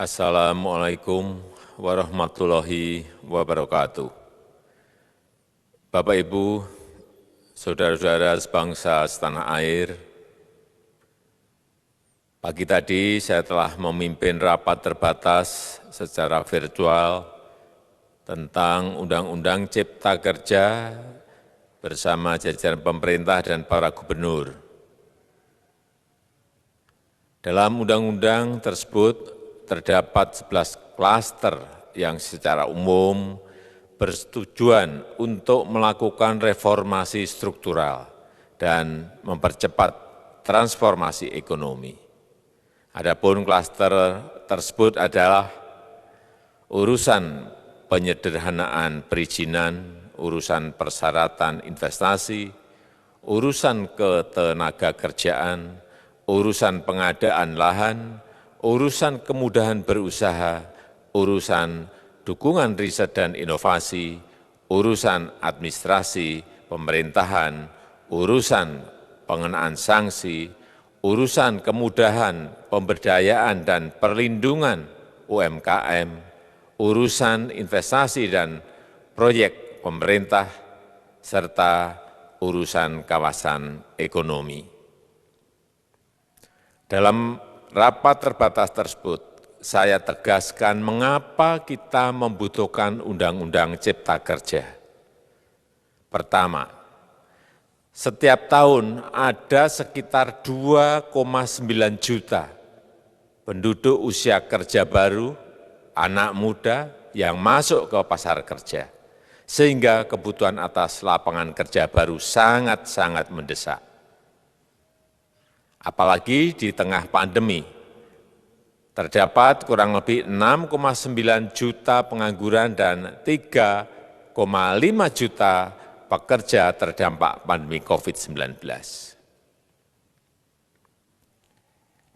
Assalamualaikum warahmatullahi wabarakatuh. Bapak, Ibu, saudara-saudara sebangsa setanah air, pagi tadi saya telah memimpin rapat terbatas secara virtual tentang Undang-Undang Cipta Kerja bersama jajaran pemerintah dan para gubernur. Dalam undang-undang tersebut terdapat 11 klaster yang secara umum bertujuan untuk melakukan reformasi struktural dan mempercepat transformasi ekonomi. Adapun klaster tersebut adalah urusan penyederhanaan perizinan, urusan persyaratan investasi, urusan ketenagakerjaan, urusan pengadaan lahan, urusan kemudahan berusaha, urusan dukungan riset dan inovasi, urusan administrasi pemerintahan, urusan pengenaan sanksi, urusan kemudahan pemberdayaan dan perlindungan UMKM, urusan investasi dan proyek pemerintah, serta urusan kawasan ekonomi. Dalam rapat terbatas tersebut, saya tegaskan mengapa kita membutuhkan Undang-Undang Cipta Kerja. Pertama, setiap tahun ada sekitar 2,9 juta penduduk usia kerja baru, anak muda yang masuk ke pasar kerja, sehingga kebutuhan atas lapangan kerja baru sangat-sangat mendesak. Apalagi di tengah pandemi, terdapat kurang lebih 6,9 juta pengangguran dan 3,5 juta pekerja terdampak pandemi COVID-19.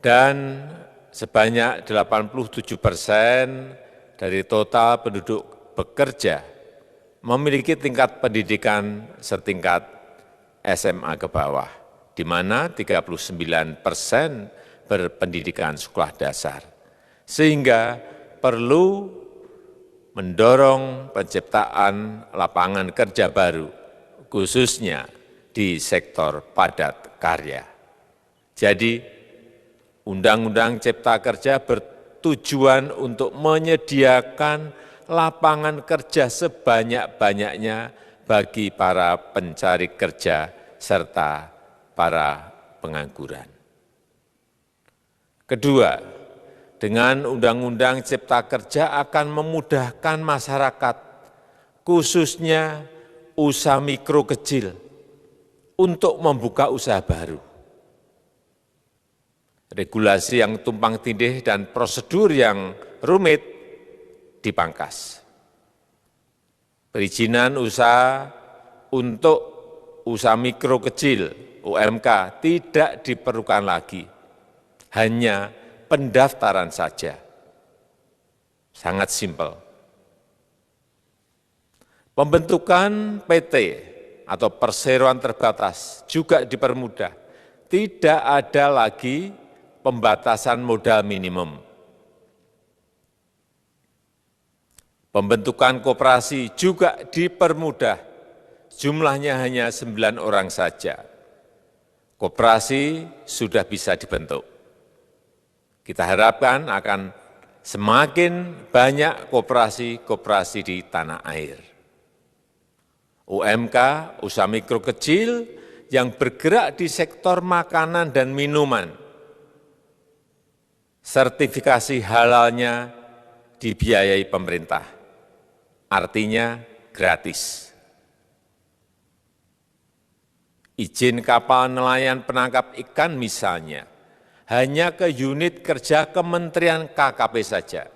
Dan sebanyak 87% dari total penduduk bekerja memiliki tingkat pendidikan setingkat SMA ke bawah, di mana 39% berpendidikan sekolah dasar, sehingga perlu mendorong penciptaan lapangan kerja baru, khususnya di sektor padat karya. Jadi, Undang-Undang Cipta Kerja bertujuan untuk menyediakan lapangan kerja sebanyak-banyaknya bagi para pencari kerja serta para pengangguran. Kedua, dengan Undang-Undang Cipta Kerja akan memudahkan masyarakat, khususnya usaha mikro kecil, untuk membuka usaha baru. Regulasi yang tumpang tindih dan prosedur yang rumit dipangkas. Perizinan usaha untuk usaha mikro kecil UMK tidak diperlukan lagi, hanya pendaftaran saja. Sangat simpel. Pembentukan PT atau perseroan terbatas juga dipermudah. Tidak ada lagi pembatasan modal minimum. Pembentukan koperasi juga dipermudah. Jumlahnya hanya 9 orang saja. Koperasi sudah bisa dibentuk. Kita harapkan akan semakin banyak koperasi-koperasi di tanah air. UMK, usaha mikro kecil yang bergerak di sektor makanan dan minuman, sertifikasi halalnya dibiayai pemerintah, artinya gratis. Izin kapal nelayan penangkap ikan misalnya, hanya ke unit kerja Kementerian KKP saja.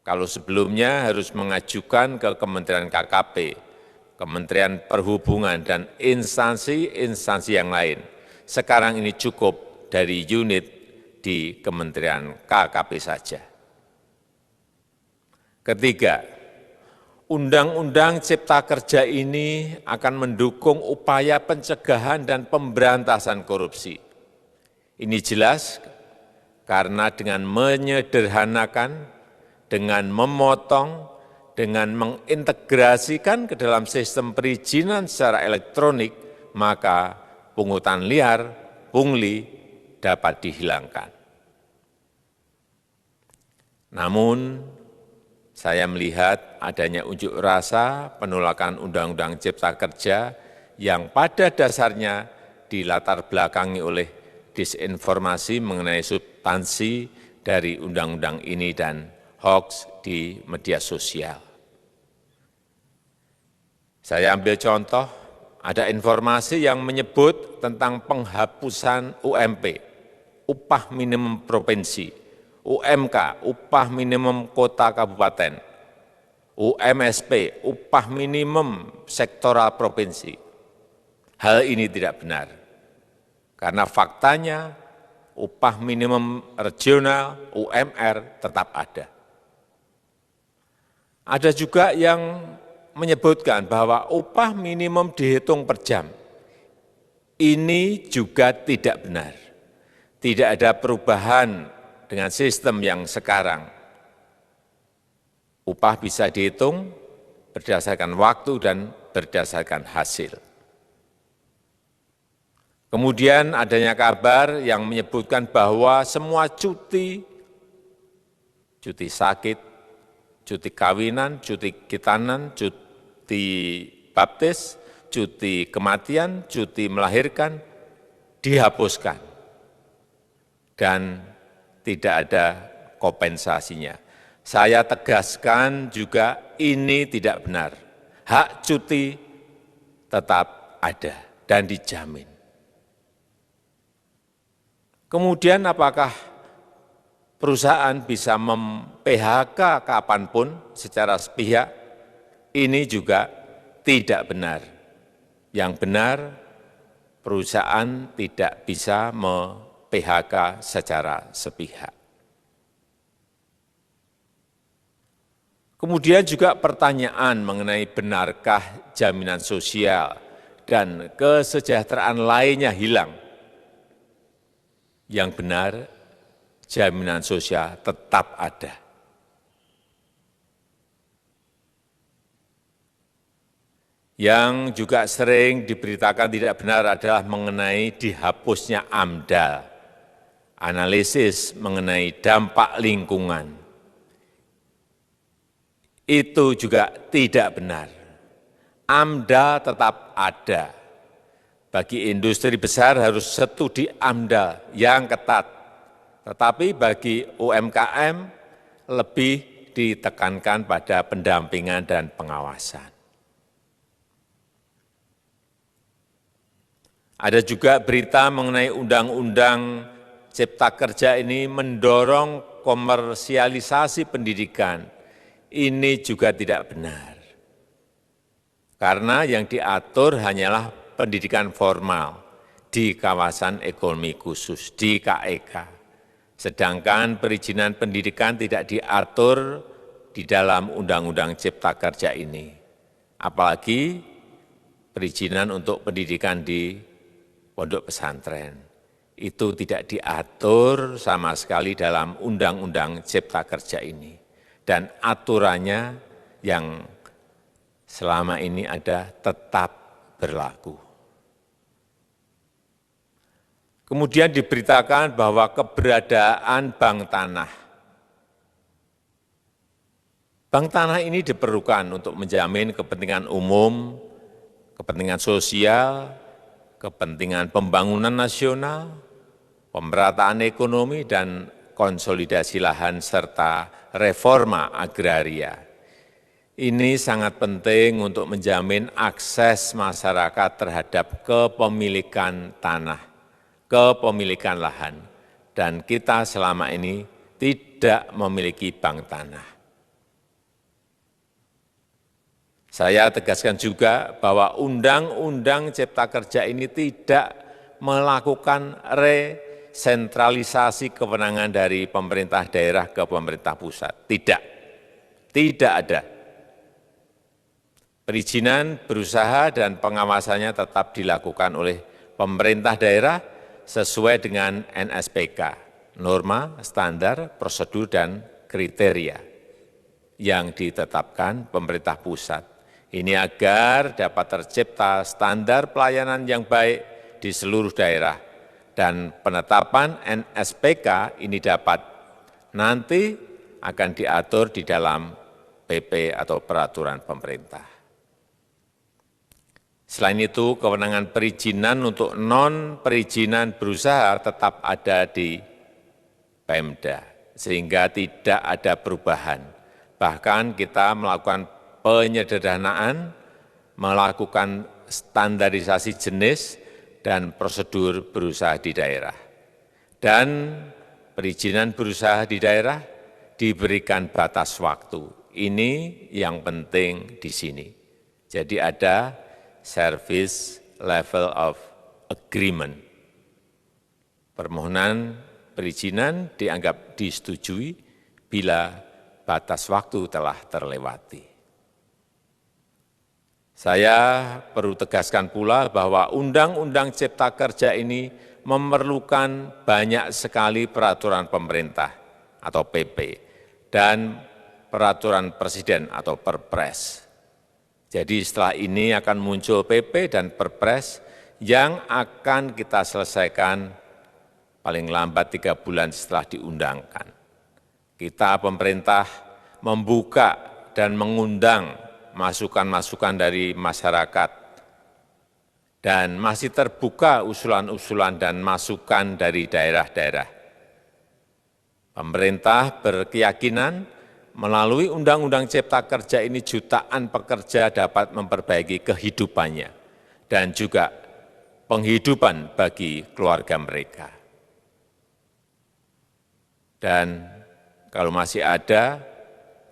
Kalau sebelumnya harus mengajukan ke Kementerian KKP, Kementerian Perhubungan, dan instansi-instansi yang lain. Sekarang ini cukup dari unit di Kementerian KKP saja. Ketiga, Undang-Undang Cipta Kerja ini akan mendukung upaya pencegahan dan pemberantasan korupsi. Ini jelas karena dengan menyederhanakan, dengan memotong, dengan mengintegrasikan ke dalam sistem perizinan secara elektronik, maka pungutan liar, pungli dapat dihilangkan. Namun, saya melihat adanya unjuk rasa penolakan Undang-Undang Cipta Kerja yang pada dasarnya dilatar belakangi oleh disinformasi mengenai substansi dari undang-undang ini dan hoax di media sosial. Saya ambil contoh, ada informasi yang menyebut tentang penghapusan UMP, upah minimum provinsi, UMK, upah minimum kota kabupaten, UMSP, upah minimum sektoral provinsi. Hal ini tidak benar, karena faktanya upah minimum regional, UMR, tetap ada. Ada juga yang menyebutkan bahwa upah minimum dihitung per jam. Ini juga tidak benar. Tidak ada perubahan dengan sistem yang sekarang. Upah bisa dihitung berdasarkan waktu dan berdasarkan hasil. Kemudian adanya kabar yang menyebutkan bahwa semua cuti sakit, cuti kawinan, cuti khitanan, cuti baptis, cuti kematian, cuti melahirkan, dihapuskan. Dan tidak ada kompensasinya. Saya tegaskan juga ini tidak benar. Hak cuti tetap ada dan dijamin. Kemudian apakah perusahaan bisa mem-PHK kapanpun secara sepihak? Ini juga tidak benar. Yang benar, perusahaan tidak bisa mem-PHK secara sepihak. Kemudian juga pertanyaan mengenai benarkah jaminan sosial dan kesejahteraan lainnya hilang. Yang benar, jaminan sosial tetap ada. Yang juga sering diberitakan tidak benar adalah mengenai dihapusnya AMDAL, analisis mengenai dampak lingkungan. Itu juga tidak benar. AMDAL tetap ada. Bagi industri besar harus studi AMDAL yang ketat. Tetapi bagi UMKM lebih ditekankan pada pendampingan dan pengawasan. Ada juga berita mengenai Undang-Undang Cipta Kerja ini mendorong komersialisasi pendidikan. Ini juga tidak benar. Karena yang diatur hanyalah pendidikan formal di kawasan ekonomi khusus, di KEK. Sedangkan perizinan pendidikan tidak diatur di dalam Undang-Undang Cipta Kerja ini. Apalagi perizinan untuk pendidikan di pondok pesantren. Itu tidak diatur sama sekali dalam Undang-Undang Cipta Kerja ini. Dan aturannya yang selama ini ada tetap berlaku. Kemudian diberitakan bahwa keberadaan bank tanah. Bank tanah ini diperlukan untuk menjamin kepentingan umum, kepentingan sosial, kepentingan pembangunan nasional, pemerataan ekonomi, dan konsolidasi lahan serta reforma agraria. Ini sangat penting untuk menjamin akses masyarakat terhadap kepemilikan tanah, kepemilikan lahan, dan kita selama ini tidak memiliki bank tanah. Saya tegaskan juga bahwa Undang-Undang Cipta Kerja ini tidak melakukan resentralisasi kewenangan dari pemerintah daerah ke pemerintah pusat. Tidak ada. Perizinan berusaha dan pengawasannya tetap dilakukan oleh pemerintah daerah sesuai dengan NSPK. norma, standar, prosedur, dan kriteria yang ditetapkan pemerintah pusat. Ini agar dapat tercipta standar pelayanan yang baik di seluruh daerah, dan penetapan NSPK ini dapat nanti akan diatur di dalam PP atau peraturan pemerintah. Selain itu, kewenangan perizinan untuk non-perizinan berusaha tetap ada di Pemda, sehingga tidak ada perubahan. Bahkan kita melakukan penyederhanaan, melakukan standarisasi jenis dan prosedur berusaha di daerah. Dan perizinan berusaha di daerah diberikan batas waktu. Ini yang penting di sini. Jadi ada service level of agreement. Permohonan perizinan dianggap disetujui bila batas waktu telah terlewati. Saya perlu tegaskan pula bahwa Undang-Undang Cipta Kerja ini memerlukan banyak sekali peraturan pemerintah atau PP dan peraturan presiden atau Perpres. Jadi setelah ini akan muncul PP dan Perpres yang akan kita selesaikan paling lambat 3 bulan setelah diundangkan. Kita pemerintah membuka dan mengundang masukan-masukan dari masyarakat dan masih terbuka usulan-usulan dan masukan dari daerah-daerah. Pemerintah berkeyakinan melalui Undang-Undang Cipta Kerja ini jutaan pekerja dapat memperbaiki kehidupannya dan juga penghidupan bagi keluarga mereka. Dan kalau masih ada,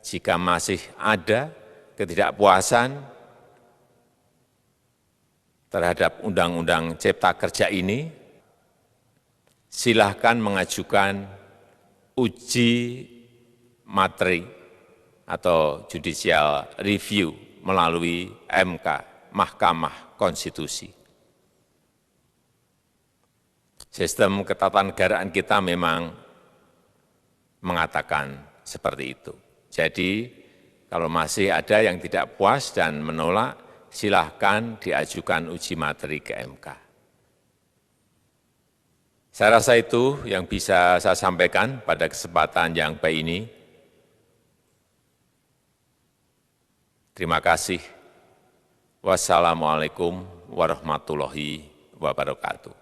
jika masih ada ketidakpuasan terhadap Undang-Undang Cipta Kerja ini, silahkan mengajukan uji materi atau judicial review melalui MK, Mahkamah Konstitusi. Sistem ketatanegaraan kita memang mengatakan seperti itu. Jadi, kalau masih ada yang tidak puas dan menolak, silahkan diajukan uji materi ke MK. Saya rasa itu yang bisa saya sampaikan pada kesempatan yang baik ini. Terima kasih. Wassalamualaikum warahmatullahi wabarakatuh.